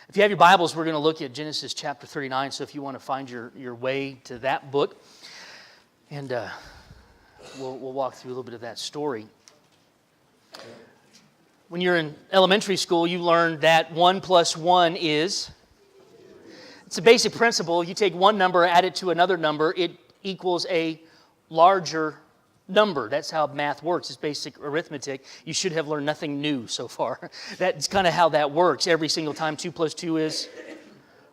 If you have your Bibles, we're going to look at Genesis chapter 39. So if you want to find your way to that book, and we'll walk through a little bit of that story. When you're in elementary school, you learned that 1 plus 1 is... It's a basic principle. You take one number, add it to another number, it equals a larger number. That's how math works. It's basic arithmetic. You should have learned nothing new so far. That's kind of how that works. Every single time 2 plus 2 is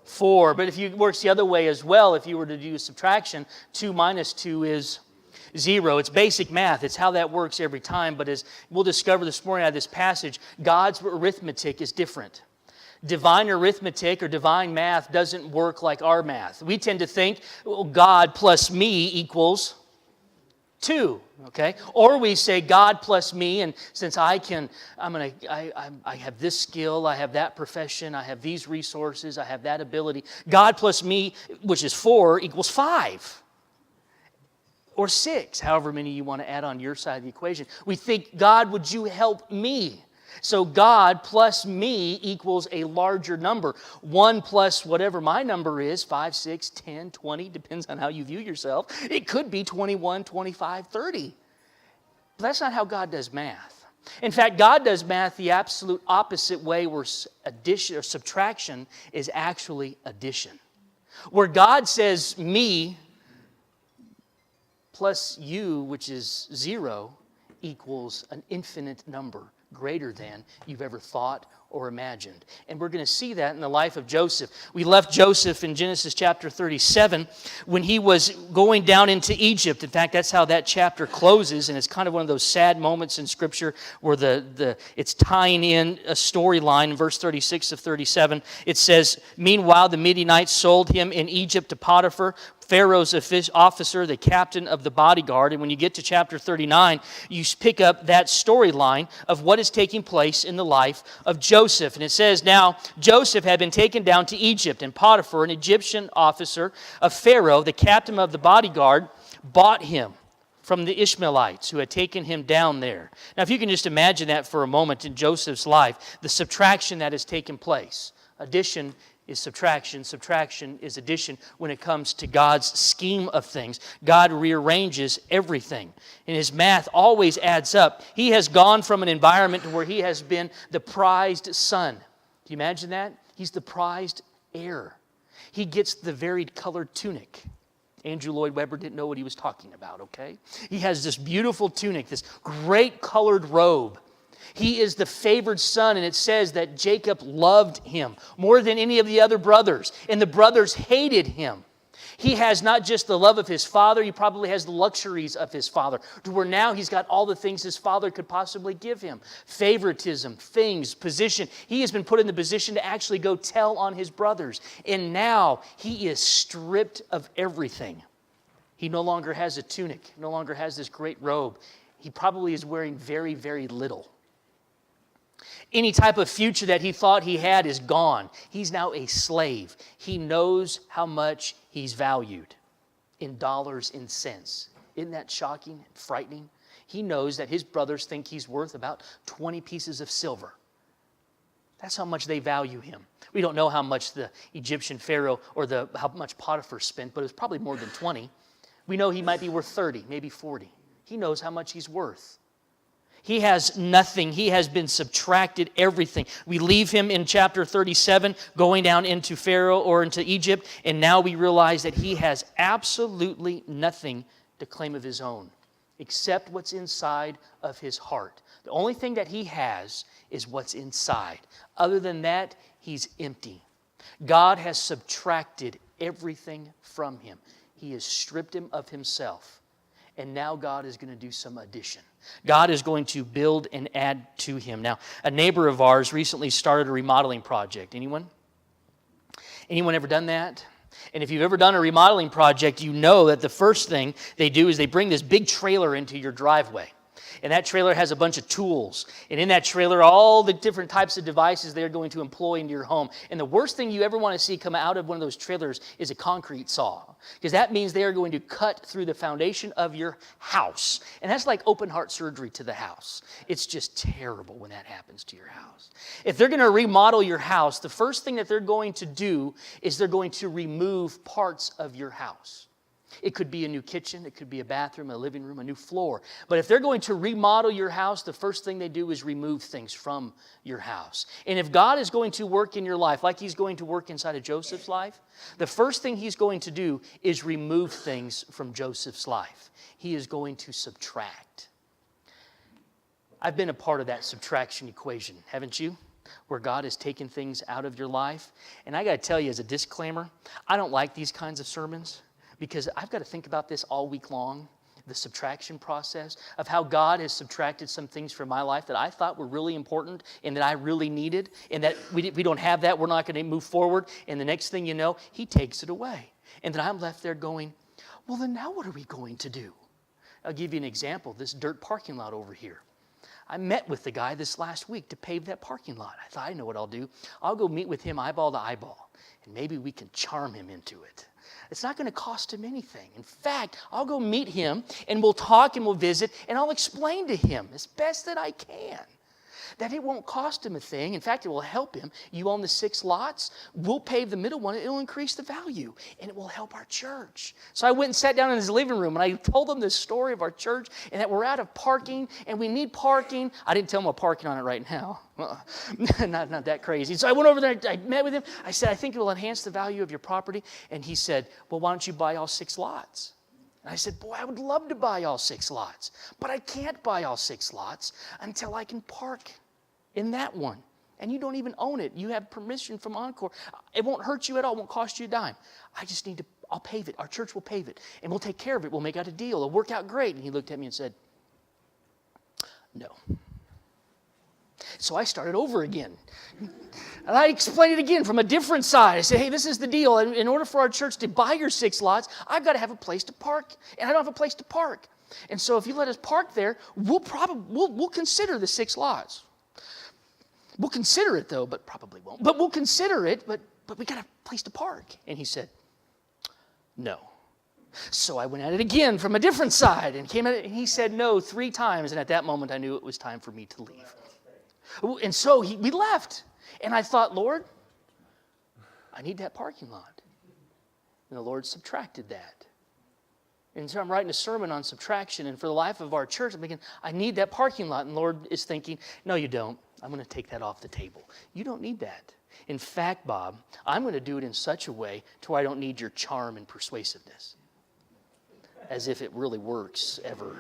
4. But if it works the other way as well, if you were to do subtraction, 2 minus 2 is 0. It's basic math. It's how that works every time. But as we'll discover this morning out of this passage, God's arithmetic is different. Divine arithmetic or divine math doesn't work like our math. We tend to think, well, God plus me equals 2, okay? Or we say God plus me, and since I have this skill, I have that profession, I have these resources, I have that ability. God plus me, which is 4, equals 5. Or 6, however many you want to add on your side of the equation. We think, God, would you help me? So God plus me equals a larger number. 1 plus whatever my number is, 5, 6, 10, 20, depends on how you view yourself. It could be 21, 25, 30. But that's not how God does math. In fact, God does math the absolute opposite way, where addition or subtraction is actually addition. Where God says me plus you, which is 0, equals an infinite number, greater than you've ever thought or imagined. And we're going to see that in the life of Joseph. We left Joseph in Genesis chapter 37 when he was going down into Egypt. In fact, that's how that chapter closes, and it's kind of one of those sad moments in Scripture where it's tying in a storyline. In verse 36 of 37, it says, "Meanwhile, the Midianites sold him in Egypt to Potiphar, Pharaoh's officer, the captain of the bodyguard." And when you get to chapter 39, you pick up that storyline of what is taking place in the life of Joseph. And it says, "Now Joseph had been taken down to Egypt, and Potiphar, an Egyptian officer of Pharaoh, the captain of the bodyguard, bought him from the Ishmaelites who had taken him down there." Now, if you can just imagine that for a moment in Joseph's life, the subtraction that has taken place. Addition is subtraction. Subtraction is addition when it comes to God's scheme of things. God rearranges everything. And His math always adds up. He has gone from an environment where he has been the prized son. Do you imagine that? He's the prized heir. He gets the varied colored tunic. Andrew Lloyd Webber didn't know what he was talking about, okay? He has this beautiful tunic, this great colored robe. He is the favored son, and it says that Jacob loved him more than any of the other brothers, and the brothers hated him. He has not just the love of his father, he probably has the luxuries of his father, to where now he's got all the things his father could possibly give him. Favoritism, things, position. He has been put in the position to actually go tell on his brothers, and now he is stripped of everything. He no longer has a tunic, no longer has this great robe. He probably is wearing very, very little. Any type of future that he thought he had is gone. He's now a slave. He knows how much he's valued in dollars, in cents. Isn't that shocking, frightening? He knows that his brothers think he's worth about 20 pieces of silver. That's how much they value him. We don't know how much the Egyptian Pharaoh or how much Potiphar spent, but it was probably more than 20. We know he might be worth 30, maybe 40. He knows how much he's worth. He has nothing. He has been subtracted everything. We leave him in chapter 37, going down into Pharaoh or into Egypt, and now we realize that he has absolutely nothing to claim of his own, except what's inside of his heart. The only thing that he has is what's inside. Other than that, he's empty. God has subtracted everything from him. He has stripped him of himself. And now God is going to do some addition. God is going to build and add to him. Now, a neighbor of ours recently started a remodeling project. Anyone? Anyone ever done that? And if you've ever done a remodeling project, you know that the first thing they do is they bring this big trailer into your driveway. And that trailer has a bunch of tools. And in that trailer, all the different types of devices they're going to employ into your home. And the worst thing you ever want to see come out of one of those trailers is a concrete saw. Because that means they are going to cut through the foundation of your house. And that's like open heart surgery to the house. It's just terrible when that happens to your house. If they're going to remodel your house, the first thing that they're going to do is they're going to remove parts of your house. It could be a new kitchen, it could be a bathroom, a living room, a new floor. But if they're going to remodel your house, the first thing they do is remove things from your house. And if God is going to work in your life, like He's going to work inside of Joseph's life, the first thing He's going to do is remove things from Joseph's life. He is going to subtract. I've been a part of that subtraction equation, haven't you? Where God has taken things out of your life. And I got to tell you as a disclaimer, I don't like these kinds of sermons because I've got to think about this all week long, the subtraction process of how God has subtracted some things from my life that I thought were really important and that I really needed, and that we don't have that, we're not going to move forward, and the next thing you know, He takes it away. And then I'm left there going, well, then now what are we going to do? I'll give you an example, this dirt parking lot over here. I met with the guy this last week to pave that parking lot. I thought, I know what I'll do. I'll go meet with him eyeball to eyeball, and maybe we can charm him into it. It's not going to cost him anything. In fact, I'll go meet him, and we'll talk and we'll visit, and I'll explain to him as best that I can that it won't cost him a thing. In fact, it will help him. You own the 6 lots. We'll pave the middle one. It'll increase the value, and it will help our church. So I went and sat down in his living room, and I told him the story of our church and that we're out of parking, and we need parking. I didn't tell him I'm parking on it right now. Not that crazy. So I went over there. I met with him. I said, I think it will enhance the value of your property. And he said, well, why don't you buy all 6 lots? And I said, boy, I would love to buy all 6 lots, but I can't buy all 6 lots until I can park in that one. And you don't even own it. You have permission from Encore. It won't hurt you at all. It won't cost you a dime. I just need to, I'll pave it. Our church will pave it. And we'll take care of it. We'll make out a deal. It'll work out great. And he looked at me and said, no. So I started over again. And I explained it again from a different side. I said, hey, this is the deal. In order for our church to buy your 6 lots, I've got to have a place to park. And I don't have a place to park. And so if you let us park there, we'll consider the 6 lots. We'll consider it, though, but probably won't. But we'll consider it, but we got a place to park. And he said, no. So I went at it again from a different side and came at it, and he said no 3 times. And at that moment, I knew it was time for me to leave. And so we left. And I thought, Lord, I need that parking lot. And the Lord subtracted that. And so I'm writing a sermon on subtraction. And for the life of our church, I'm thinking, I need that parking lot. And the Lord is thinking, no, you don't. I'm going to take that off the table. You don't need that. In fact, Bob, I'm going to do it in such a way to where I don't need your charm and persuasiveness. As if it really works ever.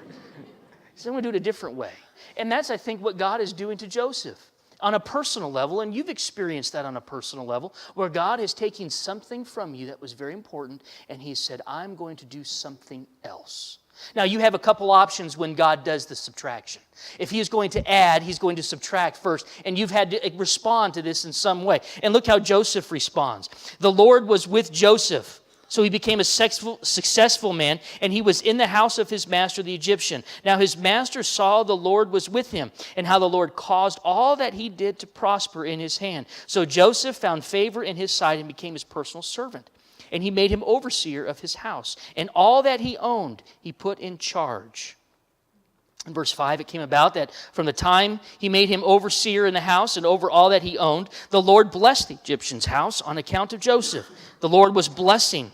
So I'm going to do it a different way. And that's, I think, what God is doing to Joseph on a personal level. And you've experienced that on a personal level, where God is taking something from you that was very important, and He said, I'm going to do something else. Now, you have a couple options when God does the subtraction. If He is going to add, He's going to subtract first. And you've had to respond to this in some way. And look how Joseph responds. The Lord was with Joseph, so he became a successful man, and he was in the house of his master, the Egyptian. Now his master saw the Lord was with him, and how the Lord caused all that he did to prosper in his hand. So Joseph found favor in his sight and became his personal servant. And he made him overseer of his house. And all that he owned, he put in charge. In verse 5, it came about that from the time he made him overseer in the house and over all that he owned, the Lord blessed the Egyptian's house on account of Joseph. The Lord's blessing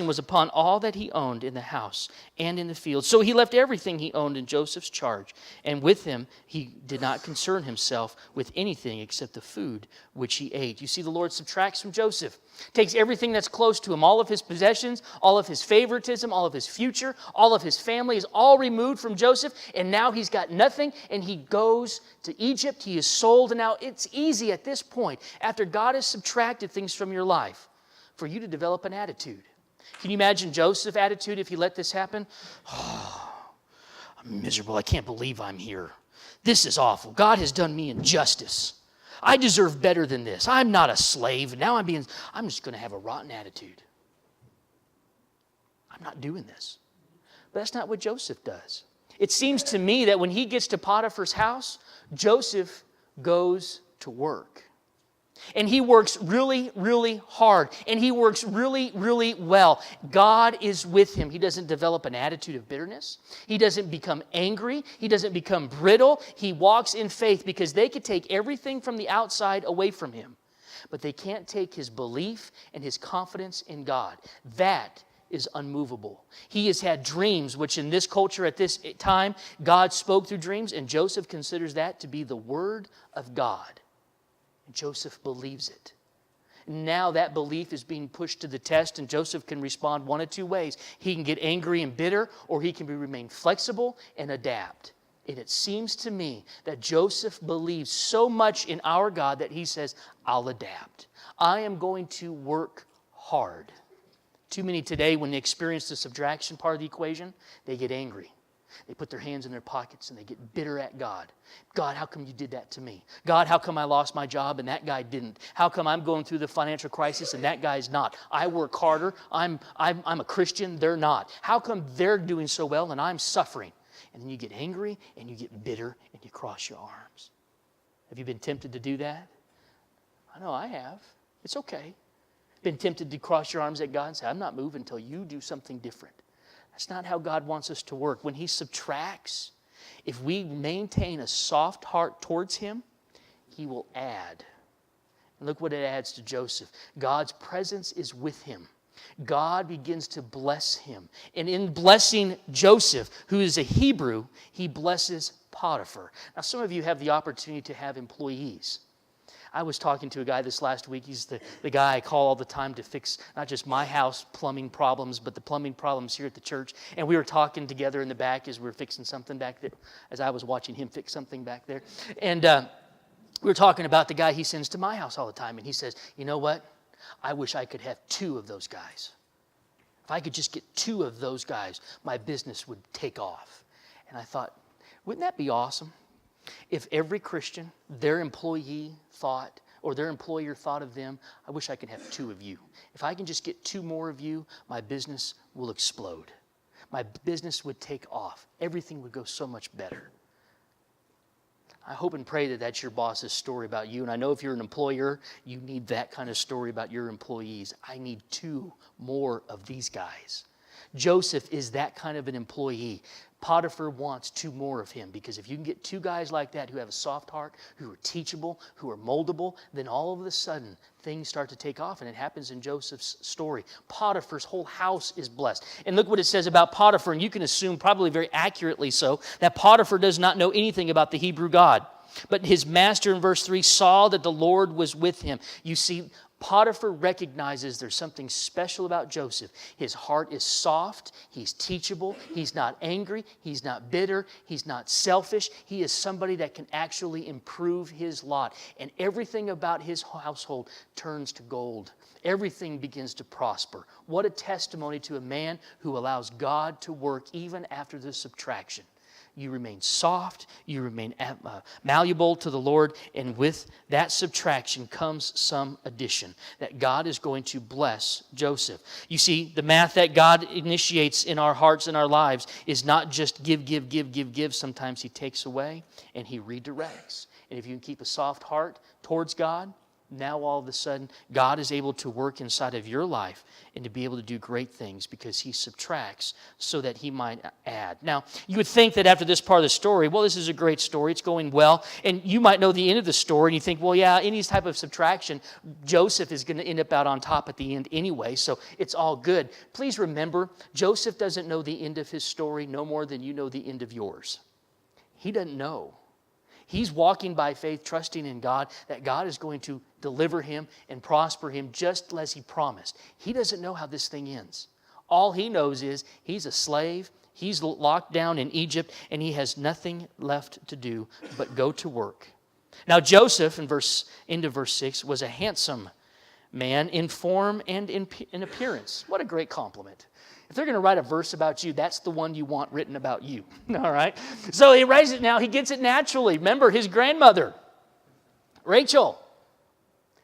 was upon all that he owned in the house and in the field. So he left everything he owned in Joseph's charge. And with him, he did not concern himself with anything except the food which he ate. You see, the Lord subtracts from Joseph. Takes everything that's close to him, all of his possessions, all of his favoritism, all of his future, all of his family is all removed from Joseph. And now he's got nothing, and he goes to Egypt. He is sold. And now it's easy at this point, after God has subtracted things from your life, for you to develop an attitude. Can you imagine Joseph's attitude if he let this happen? Oh, I'm miserable. I can't believe I'm here. This is awful. God has done me injustice. I deserve better than this. I'm not a slave. Now I'm just going to have a rotten attitude. I'm not doing this. But that's not what Joseph does. It seems to me that when he gets to Potiphar's house, Joseph goes to work. And he works really, really hard. And he works really, really well. God is with him. He doesn't develop an attitude of bitterness. He doesn't become angry. He doesn't become brittle. He walks in faith because they could take everything from the outside away from him. But they can't take his belief and his confidence in God. That is unmovable. He has had dreams, which in this culture at this time, God spoke through dreams, and Joseph considers that to be the word of God. And Joseph believes it. Now that belief is being pushed to the test, and Joseph can respond one of two ways. He can get angry and bitter, or he can remain flexible and adapt. And it seems to me that Joseph believes so much in our God that he says, I'll adapt. I am going to work hard. Too many today, when they experience the subtraction part of the equation, they get angry. They put their hands in their pockets and they get bitter at God. God, how come you did that to me? God, how come I lost my job and that guy didn't? How come I'm going through the financial crisis and that guy's not? I work harder. I'm a Christian. They're not. How come they're doing so well and I'm suffering? And then you get angry and you get bitter and you cross your arms. Have you been tempted to do that? I know I have. It's okay. Been tempted to cross your arms at God and say, I'm not moving until you do something different. That's not how God wants us to work. When he subtracts, if we maintain a soft heart towards him, he will add. And look what it adds to Joseph. God's presence is with him. God begins to bless him. And in blessing Joseph, who is a Hebrew, he blesses Potiphar. Now, some of you have the opportunity to have employees. I was talking to a guy this last week. He's the guy I call all the time to fix not just my house plumbing problems, but the plumbing problems here at the church. And we were talking together in the back as we were fixing something back there, as I was watching him fix something back there. And we were talking about the guy he sends to my house all the time. And he says, you know what? I wish I could have 2 of those guys. If I could just get 2 of those guys, my business would take off. And I thought, wouldn't that be awesome? If every Christian, their employee thought, or their employer thought of them, I wish I could have 2 of you. If I can just get 2 more of you, my business will explode. My business would take off. Everything would go so much better. I hope and pray that that's your boss's story about you. And I know if you're an employer, you need that kind of story about your employees. I need 2 more of these guys. Joseph is that kind of an employee. Potiphar wants 2 more of him, because if you can get 2 guys like that who have a soft heart, who are teachable, who are moldable, then all of a sudden things start to take off, and it happens in Joseph's story. Potiphar's whole house is blessed. And look what it says about Potiphar, and you can assume probably very accurately so, that Potiphar does not know anything about the Hebrew God. But his master in verse 3 saw that the Lord was with him. You see, Potiphar recognizes there's something special about Joseph. His heart is soft. He's teachable. He's not angry. He's not bitter. He's not selfish. He is somebody that can actually improve his lot. And everything about his household turns to gold. Everything begins to prosper. What a testimony to a man who allows God to work even after the subtraction. You remain soft, you remain malleable to the Lord, and with that subtraction comes some addition, that God is going to bless Joseph. You see, the math that God initiates in our hearts and our lives is not just give, give, give, give, give. Sometimes he takes away and he redirects. And if you can keep a soft heart towards God, now all of a sudden God is able to work inside of your life and to be able to do great things, because he subtracts so that he might add. Now, you would think that after this part of the story, well, this is a great story, it's going well, and you might know the end of the story, and you think, well, yeah, any type of subtraction, Joseph is going to end up out on top at the end anyway, so it's all good. Please remember, Joseph doesn't know the end of his story no more than you know the end of yours. He doesn't know. He's walking by faith, trusting in God, that God is going to deliver him and prosper him just as he promised. He doesn't know how this thing ends. All he knows is he's a slave, he's locked down in Egypt, and he has nothing left to do but go to work. Now Joseph, into verse 6, was a handsome man in form and in appearance. What a great compliment. If they're going to write a verse about you, that's the one you want written about you. All right? So he writes it now. He gets it naturally. Remember, his grandmother, Rachel,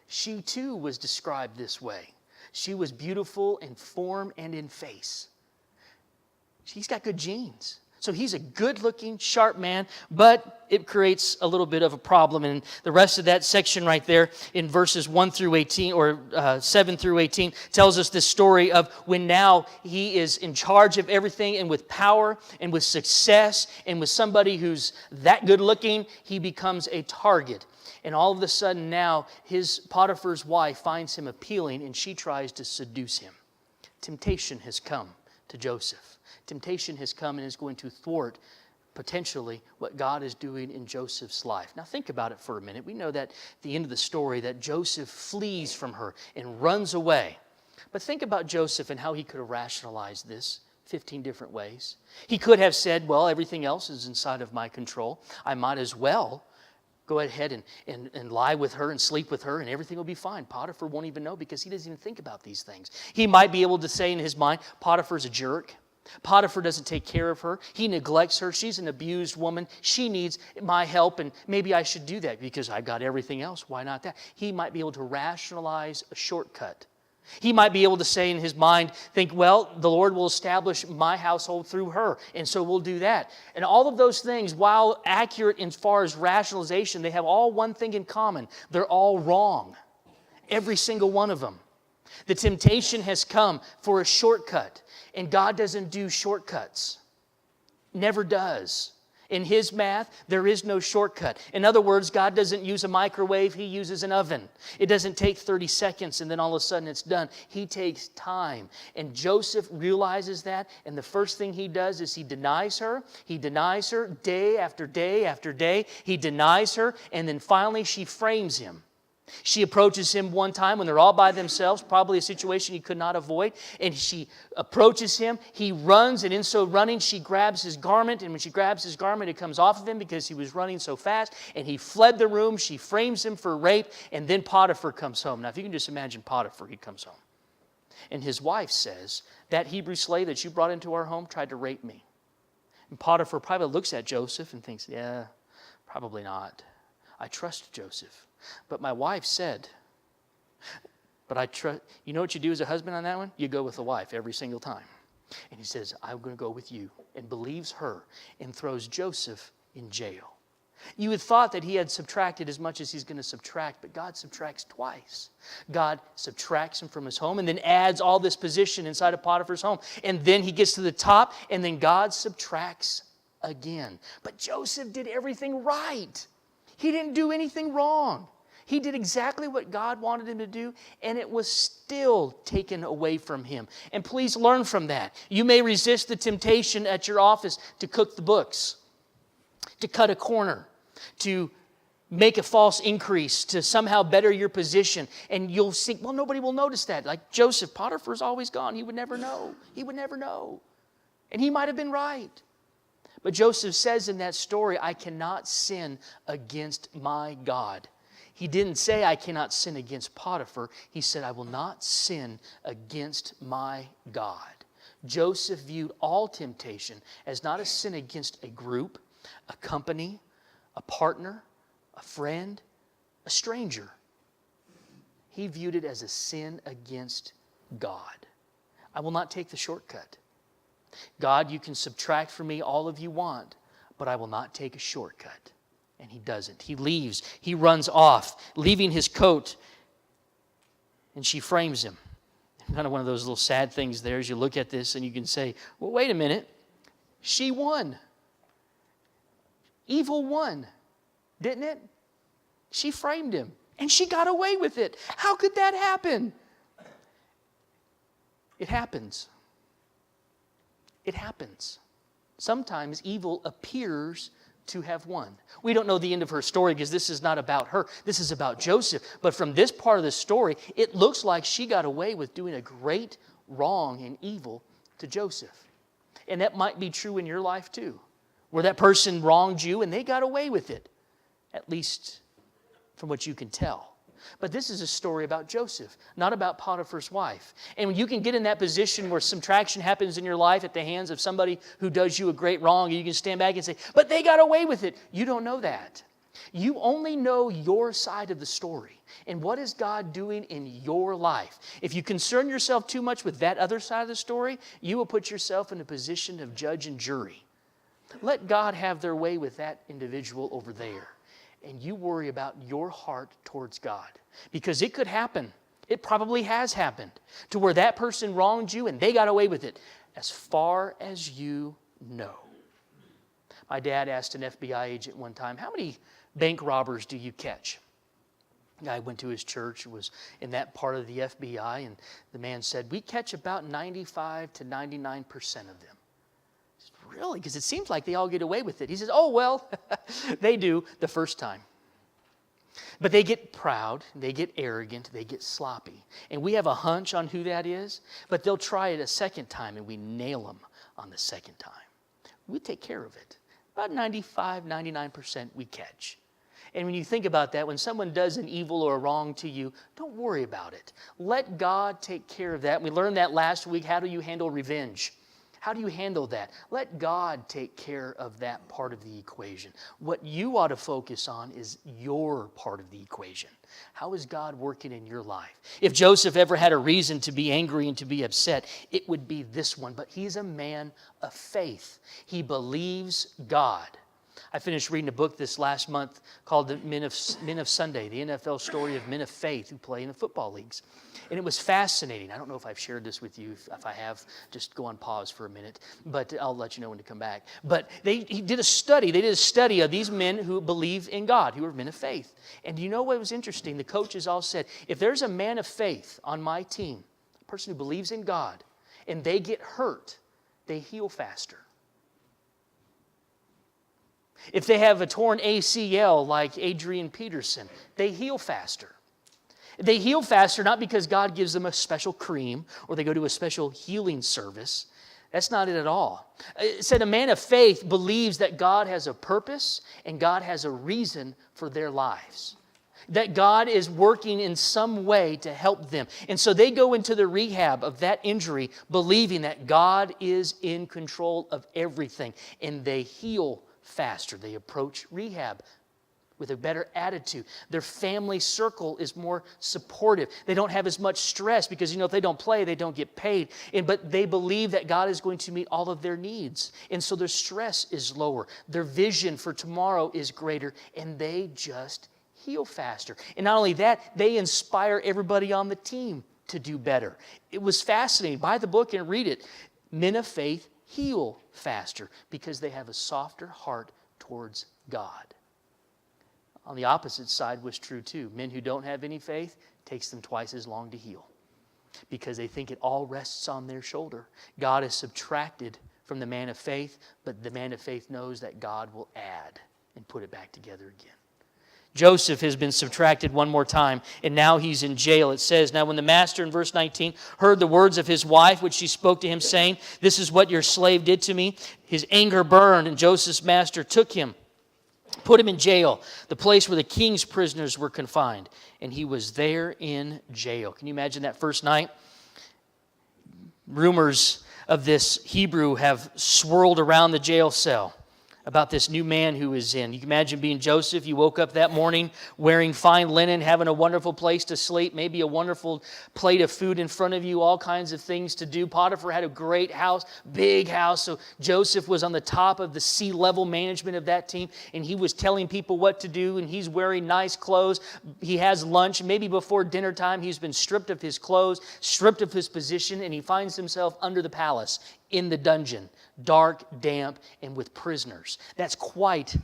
she too was described this way. She was beautiful in form and in face. She's got good genes. So he's a good-looking, sharp man, but it creates a little bit of a problem. And the rest of that section right there in verses 1 through 18, or 7 through 18, tells us this story of when now he is in charge of everything, and with power and with success and with somebody who's that good-looking, he becomes a target. And all of a sudden now, his Potiphar's wife finds him appealing, and she tries to seduce him. Temptation has come to Joseph. Temptation has come and is going to thwart potentially what God is doing in Joseph's life. Now think about it for a minute. We know that at the end of the story that Joseph flees from her and runs away. But think about Joseph and how he could have rationalized this 15 different ways. He could have said, well, everything else is inside of my control. I might as well go ahead and lie with her and sleep with her, and everything will be fine. Potiphar won't even know because he doesn't even think about these things. He might be able to say in his mind, Potiphar's a jerk. Potiphar doesn't take care of her. He neglects her. She's an abused woman. She needs my help, and maybe I should do that because I've got everything else. Why not that? He might be able to rationalize a shortcut. He might be able to say in his mind, think, well, the Lord will establish my household through her, and so we'll do that. And all of those things, while accurate as far as rationalization, they have all one thing in common. They're all wrong. Every single one of them. The temptation has come for a shortcut. And God doesn't do shortcuts. Never does. In His math, there is no shortcut. In other words, God doesn't use a microwave, He uses an oven. It doesn't take 30 seconds and then all of a sudden it's done. He takes time. And Joseph realizes that, and the first thing he does is he denies her. He denies her day after day after day. He denies her, and then finally she frames him. She approaches him one time when they're all by themselves, probably a situation he could not avoid, and she approaches him. He runs, and in so running, she grabs his garment, and when she grabs his garment, it comes off of him because he was running so fast, and he fled the room. She frames him for rape, and then Potiphar comes home. Now, if you can just imagine Potiphar, he comes home. And his wife says, that Hebrew slave that you brought into our home tried to rape me. And Potiphar probably looks at Joseph and thinks, yeah, probably not. I trust Joseph. But my wife said, but I trust, you know what you do as a husband on that one? You go with the wife every single time. And he says, I'm going to go with you, and believes her and throws Joseph in jail. You had thought that he had subtracted as much as he's going to subtract, but God subtracts twice. God subtracts him from his home and then adds all this position inside of Potiphar's home. And then he gets to the top, and then God subtracts again. But Joseph did everything right. He didn't do anything wrong. He did exactly what God wanted him to do, and it was still taken away from him. And please learn from that. You may resist the temptation at your office to cook the books, to cut a corner, to make a false increase, to somehow better your position. And you'll think, well, nobody will notice that. Like Joseph, Potiphar's always gone. He would never know. He would never know. And he might have been right. But Joseph says in that story, I cannot sin against my God. He didn't say, I cannot sin against Potiphar. He said, I will not sin against my God. Joseph viewed all temptation as not a sin against a group, a company, a partner, a friend, a stranger. He viewed it as a sin against God. I will not take the shortcut. God, you can subtract from me all of you want, but I will not take a shortcut. And he doesn't. He leaves. He runs off, leaving his coat, and she frames him. Kind of one of those little sad things there as you look at this and you can say, well, wait a minute. She won. Evil won, didn't it? She framed him, and she got away with it. How could that happen? It happens. It happens. Sometimes evil appears to have won. We don't know the end of her story because this is not about her. This is about Joseph. But from this part of the story, it looks like she got away with doing a great wrong and evil to Joseph. And that might be true in your life too, where that person wronged you and they got away with it, at least from what you can tell. But this is a story about Joseph, not about Potiphar's wife. And when you can get in that position where subtraction happens in your life at the hands of somebody who does you a great wrong, and you can stand back and say, but they got away with it. You don't know that. You only know your side of the story. And what is God doing in your life? If you concern yourself too much with that other side of the story, you will put yourself in a position of judge and jury. Let God have their way with that individual over there. And you worry about your heart towards God. Because it could happen. It probably has happened. To where that person wronged you and they got away with it. As far as you know. My dad asked an FBI agent one time, how many bank robbers do you catch? I went to his church, was in that part of the FBI, and the man said, we catch about 95 to 99% of them. I said, really? Because it seems like they all get away with it. He says, oh, well, they do the first time. But they get proud, they get arrogant, they get sloppy. And we have a hunch on who that is, but they'll try it a second time, and we nail them on the second time. We take care of it. About 95, 99% we catch. And when you think about that, when someone does an evil or a wrong to you, don't worry about it. Let God take care of that. We learned that last week. How do you handle revenge? How do you handle that? Let God take care of that part of the equation. What you ought to focus on is your part of the equation. How is God working in your life? If Joseph ever had a reason to be angry and to be upset, it would be this one. But he's a man of faith. He believes God. I finished reading a book this last month called The Men of Sunday, the NFL story of men of faith who play in the football leagues. And it was fascinating. I don't know if I've shared this with you. If I have, just go on pause for a minute. But I'll let you know when to come back. But he did a study. They did a study of these men who believe in God, who are men of faith. And you know what was interesting? The coaches all said, if there's a man of faith on my team, a person who believes in God, and they get hurt, they heal faster. If they have a torn ACL like Adrian Peterson, they heal faster. They heal faster not because God gives them a special cream or they go to a special healing service. That's not it at all. It said a man of faith believes that God has a purpose and God has a reason for their lives. That God is working in some way to help them. And so they go into the rehab of that injury believing that God is in control of everything. And they heal faster. They approach rehab with a better attitude. Their family circle is more supportive. They don't have as much stress because, if they don't play, they don't get paid. But they believe that God is going to meet all of their needs. And so their stress is lower. Their vision for tomorrow is greater. And they just heal faster. And not only that, they inspire everybody on the team to do better. It was fascinating. Buy the book and read it. Men of faith heal faster because they have a softer heart towards God. On the opposite side was true too. Men who don't have any faith, takes them twice as long to heal because they think it all rests on their shoulder. God is subtracted from the man of faith, but the man of faith knows that God will add and put it back together again. Joseph has been subtracted one more time, and now he's in jail. It says, now when the master, in verse 19, heard the words of his wife, which she spoke to him, saying, this is what your slave did to me, his anger burned, and Joseph's master took him, put him in jail, the place where the king's prisoners were confined, and he was there in jail. Can you imagine that first night? Rumors of this Hebrew have swirled around the jail cell about this new man who is in. You can imagine being Joseph. You woke up that morning wearing fine linen, having a wonderful place to sleep, maybe a wonderful plate of food in front of you, all kinds of things to do. Potiphar had a great house, big house. So Joseph was on the top of the C-level management of that team, and he was telling people what to do, and he's wearing nice clothes. He has lunch. Maybe before dinner time, he's been stripped of his clothes, stripped of his position, and he finds himself under the palace, in the dungeon, dark, damp, and with prisoners. That's quite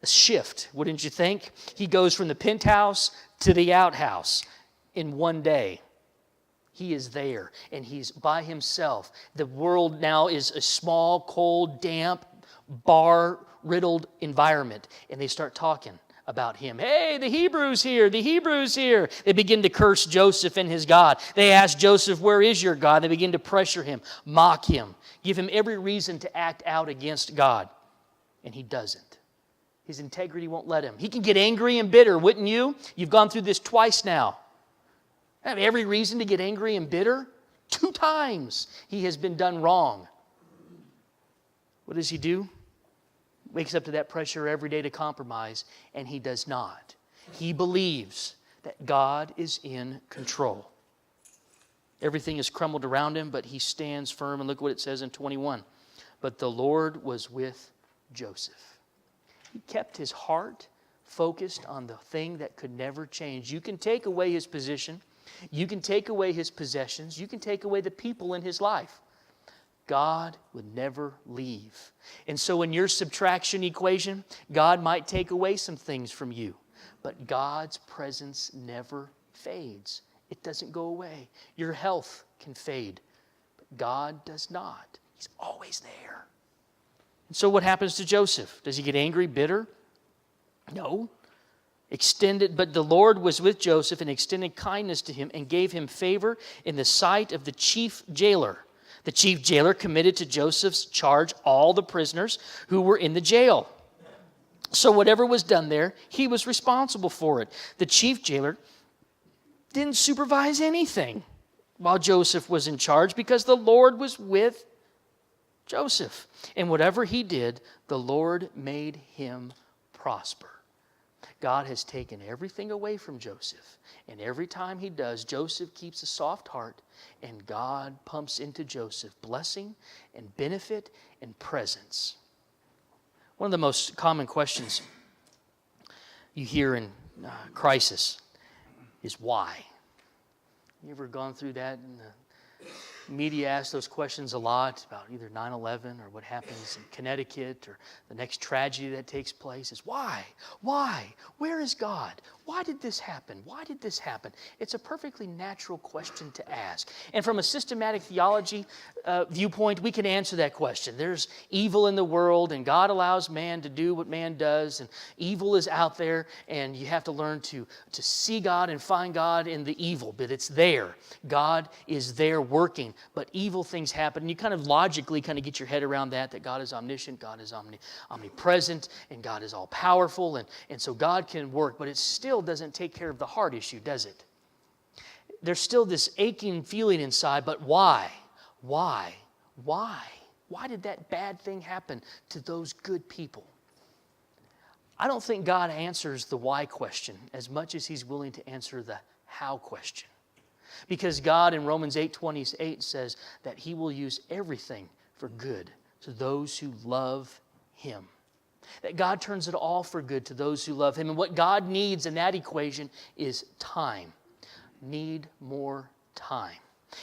a shift, wouldn't you think? He goes from the penthouse to the outhouse in one day. He is there, and he's by himself. The world now is a small, cold, damp, bar-riddled environment, and they start talking about him. Hey, the Hebrews here, the Hebrews here. They begin to curse Joseph and his God. They ask Joseph, where is your God? They begin to pressure him, mock him, give him every reason to act out against God. And he doesn't. His integrity won't let him. He can get angry and bitter, wouldn't you? You've gone through this twice now. I have every reason to get angry and bitter. 2 times he has been done wrong. What does he do? Wakes up to that pressure every day to compromise, and he does not. He believes that God is in control. Everything is crumbled around him, but he stands firm. And look what it says in 21. But the Lord was with Joseph. He kept his heart focused on the thing that could never change. You can take away his position. You can take away his possessions. You can take away the people in his life. God would never leave. And so in your subtraction equation, God might take away some things from you. But God's presence never fades. It doesn't go away. Your health can fade, but God does not. He's always there. And so what happens to Joseph? Does he get angry, bitter? No. But the Lord was with Joseph and extended kindness to him and gave him favor in the sight of the chief jailer. The chief jailer committed to Joseph's charge all the prisoners who were in the jail. So whatever was done there, he was responsible for it. The chief jailer didn't supervise anything while Joseph was in charge because the Lord was with Joseph. And whatever he did, the Lord made him prosper. God has taken everything away from Joseph. And every time he does, Joseph keeps a soft heart, and God pumps into Joseph blessing and benefit and presence. One of the most common questions you hear in crisis is why. You ever gone through that? And the media asks those questions a lot about either 9/11 or what happens in Connecticut or the next tragedy that takes place is why? Why? Where is God? Why did this happen? Why did this happen? It's a perfectly natural question to ask. And from a systematic theology viewpoint, we can answer that question. There's evil in the world, and God allows man to do what man does, and evil is out there, and you have to learn to see God and find God in the evil, but it's there. God is there working, but evil things happen, and you kind of logically kind of get your head around that God is omniscient, God is omnipresent, and God is all-powerful, and so God can work, but it still doesn't take care of the heart issue, does it? There's still this aching feeling inside, but why? Why? Why? Why did that bad thing happen to those good people? I don't think God answers the why question as much as He's willing to answer the how question. Because God in Romans 8:28 says that He will use everything for good to those who love Him. That God turns it all for good to those who love Him. And what God needs in that equation is time. Need more time.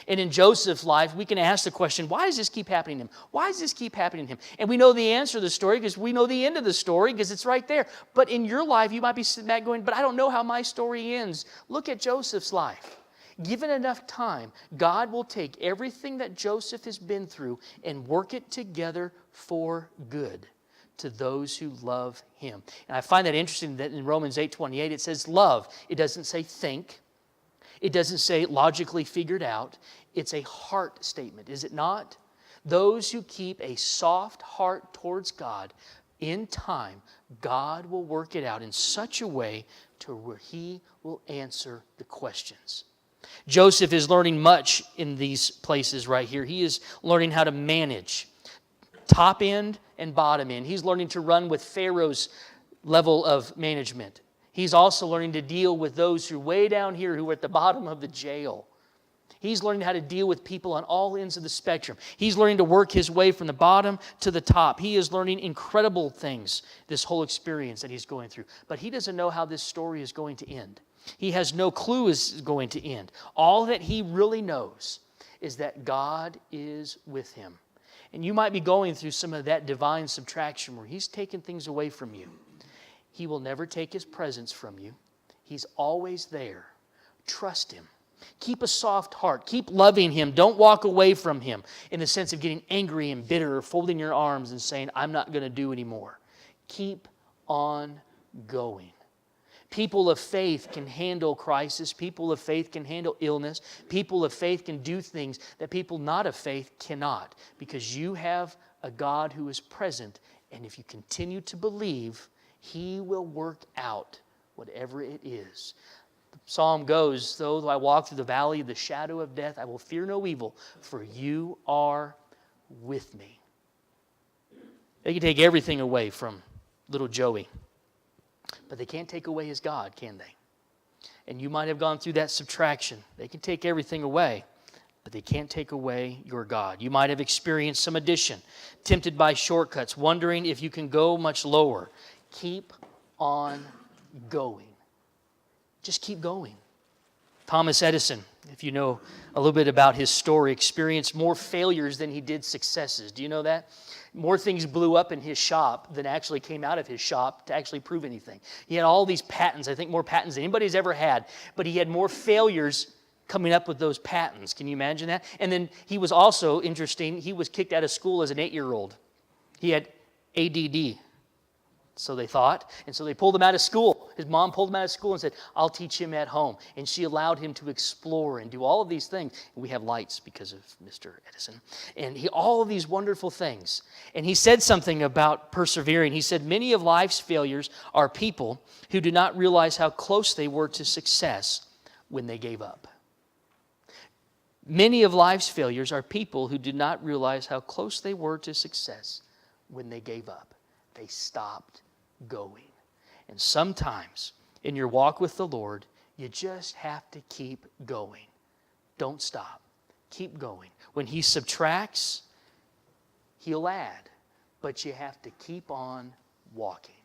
And in Joseph's life, we can ask the question, why does this keep happening to him? Why does this keep happening to him? And we know the answer to the story because we know the end of the story because it's right there. But in your life, you might be sitting back going, but I don't know how my story ends. Look at Joseph's life. Given enough time, God will take everything that Joseph has been through and work it together for good to those who love Him. And I find that interesting that in Romans 8:28 it says love. It doesn't say think. It doesn't say logically figured out. It's a heart statement, is it not? Those who keep a soft heart towards God, in time, God will work it out in such a way to where He will answer the questions. Joseph is learning much in these places right here. He is learning how to manage top end and bottom end. He's learning to run with Pharaoh's level of management. He's also learning to deal with those who are way down here who are at the bottom of the jail. He's learning how to deal with people on all ends of the spectrum. He's learning to work his way from the bottom to the top. He is learning incredible things, this whole experience that he's going through. But he doesn't know how this story is going to end. He has no clue it's going to end. All that he really knows is that God is with him. And you might be going through some of that divine subtraction where He's taken things away from you. He will never take His presence from you. He's always there. Trust Him. Keep a soft heart. Keep loving Him. Don't walk away from Him in the sense of getting angry and bitter or folding your arms and saying, I'm not going to do anymore. Keep on going. People of faith can handle crisis. People of faith can handle illness. People of faith can do things that people not of faith cannot, because you have a God who is present, and if you continue to believe, He will work out whatever it is. The psalm goes, though I walk through the valley of the shadow of death, I will fear no evil, for you are with me. They can take everything away from little Joey, but they can't take away his God, can they? And you might have gone through that subtraction. They can take everything away. but they can't take away your God. You might have experienced some addition, tempted by shortcuts, wondering if you can go much lower. Keep on going. Just keep going. Thomas Edison, if you know a little bit about his story, experienced more failures than he did successes. Do you know that? More things blew up in his shop than actually came out of his shop to actually prove anything. He had all these patents, I think more patents than anybody's ever had, but he had more failures coming up with those patents. Can you imagine that? And then he was also, interesting, he was kicked out of school as an 8-year-old. He had ADD, so they thought. And so they pulled him out of school. His mom pulled him out of school and said, I'll teach him at home. And she allowed him to explore and do all of these things. And we have lights because of Mr. Edison. And all of these wonderful things. And he said something about persevering. He said, many of life's failures are people who do not realize how close they were to success when they gave up. Many of life's failures are people who did not realize how close they were to success when they gave up. They stopped going. And sometimes in your walk with the Lord, you just have to keep going. Don't stop. Keep going. When He subtracts, He'll add. But you have to keep on walking.